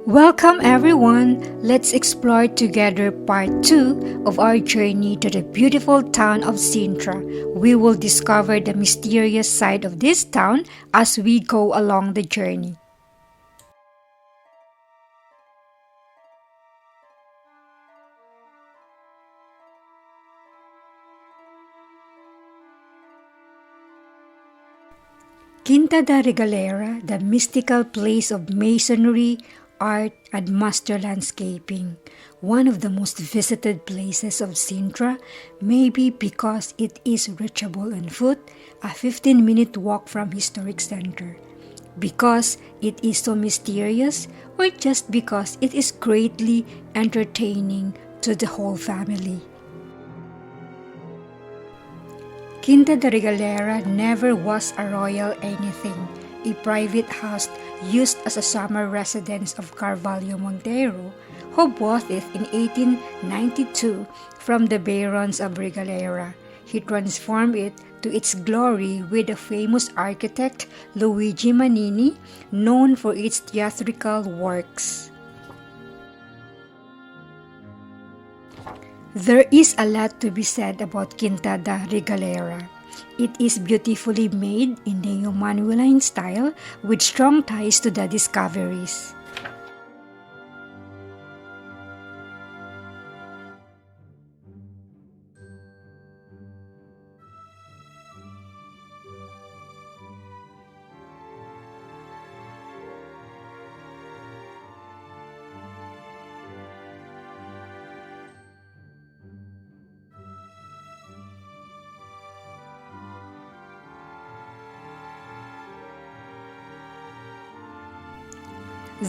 Welcome everyone! Let's explore together part 2 of our journey to the beautiful town of Sintra. We will discover the mysterious side of this town as we go along the journey. Quinta da Regaleira, the mystical place of masonry, art, and master landscaping. One of the most visited places of Sintra, maybe because it is reachable on foot, a 15-minute walk from historic center. Because it is so mysterious, or just because it is greatly entertaining to the whole family. Quinta da Regaleira never was a royal anything, a private house used as a summer residence of Carvalho Monteiro, who bought it in 1892 from the barons of Regaleira. He transformed it to its glory with the famous architect Luigi Manini, known for its theatrical works. There is a lot to be said about Quinta da Regaleira. It is beautifully made in neo-Manueline style with strong ties to the discoveries.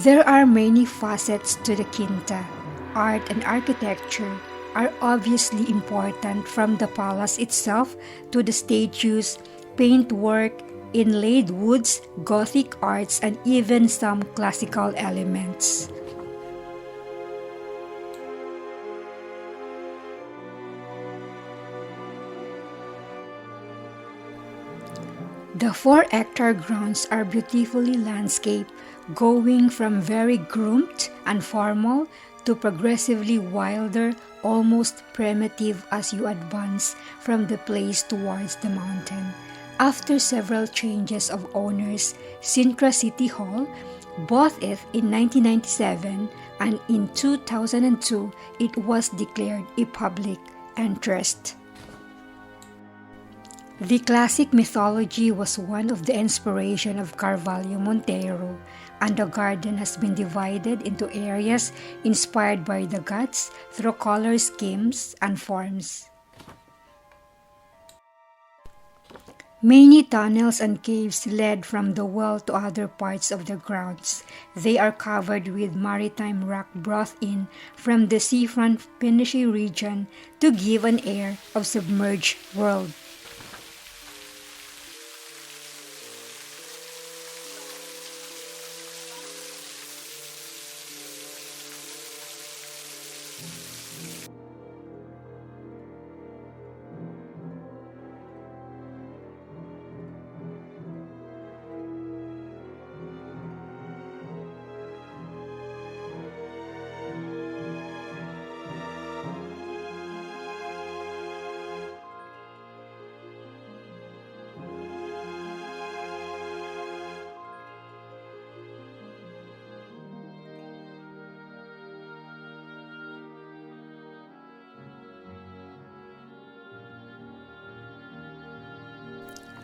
There are many facets to the Quinta. Art and architecture are obviously important, from the palace itself to the statues, paintwork, inlaid woods, Gothic arts, and even some classical elements. The 4-hectare grounds are beautifully landscaped, going from very groomed and formal to progressively wilder, almost primitive as you advance from the place towards the mountain. After several changes of owners, Sintra City Hall bought it in 1997, and in 2002 it was declared a public interest. The classic mythology was one of the inspiration of Carvalho Monteiro, and the garden has been divided into areas inspired by the gods through color schemes and forms. Many tunnels and caves led from the well to other parts of the grounds. They are covered with maritime rock brought in from the seafront Pinochet region to give an air of submerged world.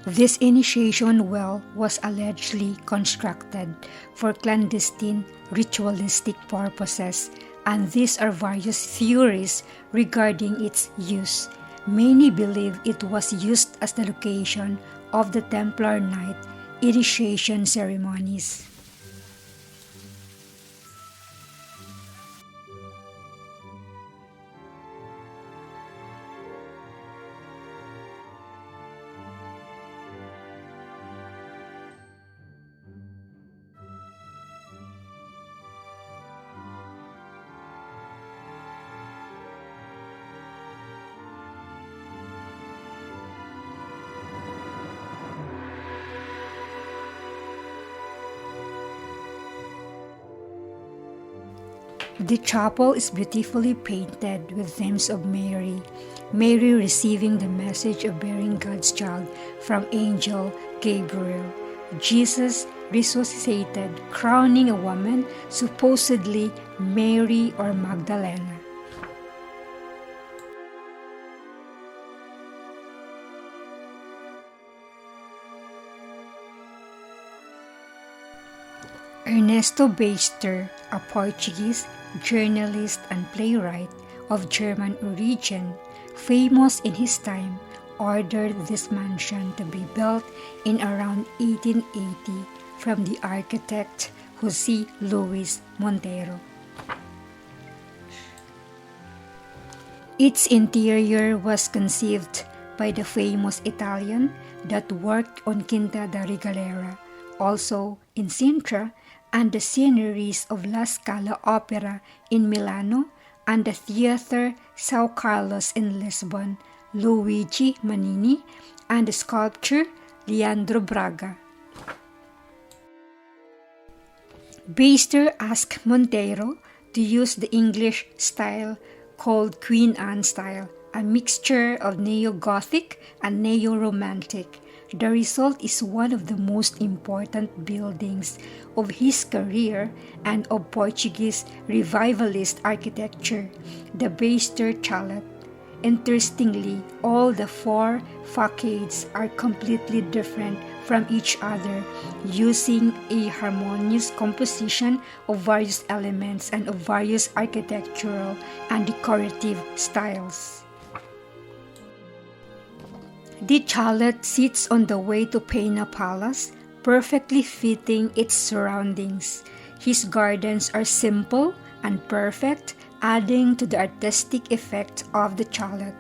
This initiation well was allegedly constructed for clandestine ritualistic purposes, and these are various theories regarding its use. Many believe it was used as the location of the Templar Knight initiation ceremonies. The chapel is beautifully painted with themes of Mary, Mary receiving the message of bearing God's child from angel Gabriel, Jesus resuscitated, crowning a woman, supposedly Mary or Magdalena. Ernesto Biester, a Portuguese journalist and playwright of German origin, famous in his time, ordered this mansion to be built in around 1880 from the architect José Luis Montero. Its interior was conceived by the famous Italian that worked on Quinta da Regaleira, also in Sintra, and the sceneries of La Scala Opera in Milano and the Theatre São Carlos in Lisbon, Luigi Manini, and the sculptor Leandro Braga. Biester asked Montero to use the English style called Queen Anne style, a mixture of neo-Gothic and neo-Romantic. The result is one of the most important buildings of his career and of Portuguese revivalist architecture, the Biester Chalet. Interestingly, all the four facades are completely different from each other, using a harmonious composition of various elements and of various architectural and decorative styles. The chalet sits on the way to Peña Palace, perfectly fitting its surroundings. His gardens are simple and perfect, adding to the artistic effect of the chalet.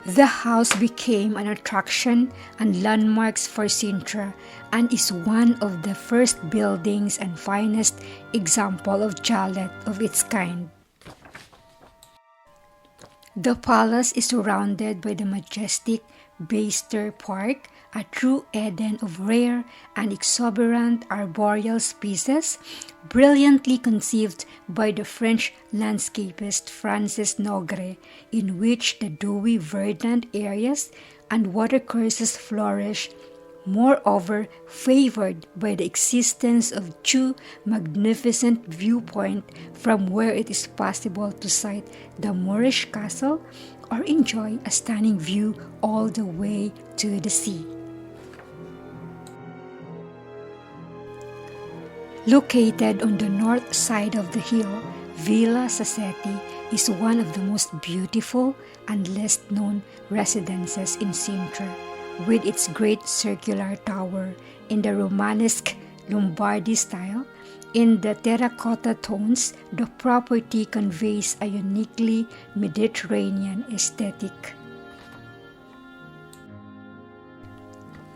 The house became an attraction and landmarks for Sintra and is one of the first buildings and finest example of chalet of its kind. The palace is surrounded by the majestic Biester Park, a true Eden of rare and exuberant arboreal species, brilliantly conceived by the French landscapist Francis Nogre, in which the dewy verdant areas and watercourses flourish, moreover favored by the existence of two magnificent viewpoints from where it is possible to sight the Moorish castle or enjoy a stunning view all the way to the sea. Located on the north side of the hill, Villa Sassetti is one of the most beautiful and least known residences in Sintra, with its great circular tower in the Romanesque Lombardy style. In the terracotta tones, the property conveys a uniquely Mediterranean aesthetic.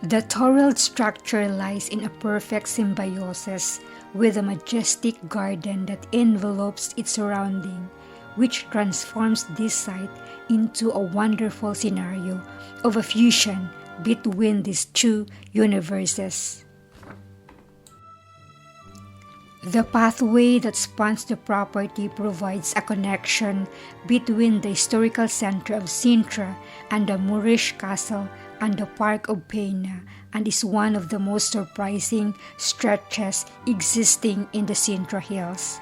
The turreled structure lies in a perfect symbiosis with a majestic garden that envelopes its surrounding, which transforms this site into a wonderful scenario of a fusion between these two universes. The pathway that spans the property provides a connection between the historical center of Sintra and the Moorish castle and the Park of Peña, and is one of the most surprising stretches existing in the Sintra Hills.